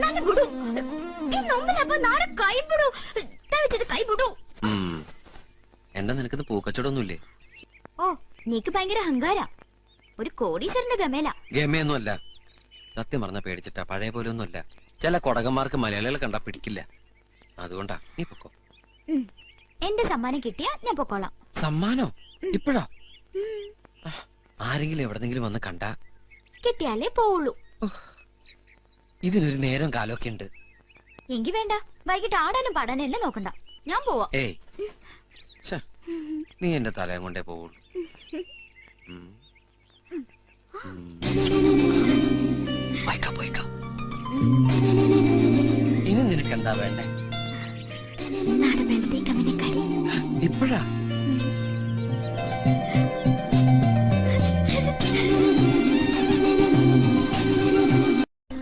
ನಾನು ಬಿಡು ಇನ್ನೊಮ್ಮೆ നാളെ കൈ ಬಿಡು ദയവിച്ചത് കൈ ಬಿಡು. എന്താ നിനക്കിന്ന് പൂക്കച്ചവടൊന്നുമില്ലേ? ഓ നീക്ക് ഭയങ്കര അഹങ്കാര. ഒരു കോടീശ്വരന്റെ ഗമേല. ഗമയൊന്നുമല്ല, സത്യം പറഞ്ഞ പേടിച്ചിട്ടാ. പഴയ പോലെ ഒന്നുമല്ല. ചില കൊടകന്മാർക്ക് മലയാളികളെ കണ്ടാ പിടിക്കില്ല. അതുകൊണ്ടാ നീ പൊക്കോ. എന്റെ സമ്മാനം കിട്ടിയാ ഞാൻ പൊക്കോളാം. സമ്മാനോ? ഇപ്പഴാ? ആരെങ്കിലും എവിടെന്നെങ്കിലും വന്ന് കണ്ടാ കിട്ടിയാലേ പോവുള്ളൂ. ഇതിനൊരു നേരം കാലമൊക്കെ ഉണ്ട്. എങ്കി വേണ്ട, വൈകിട്ട് ആടാനും പാടാനും എന്നെ നോക്കണ്ട, ഞാൻ പോവാ. ഏയ് നീ എന്റെ തലയും കൊണ്ടേ പോവുള്ളൂ. ഇനി നിനക്ക് എന്താ വേണ്ടേ? നാളെ ബലത്തേക്ക് അവനെ കടി. ഇപ്പഴാ?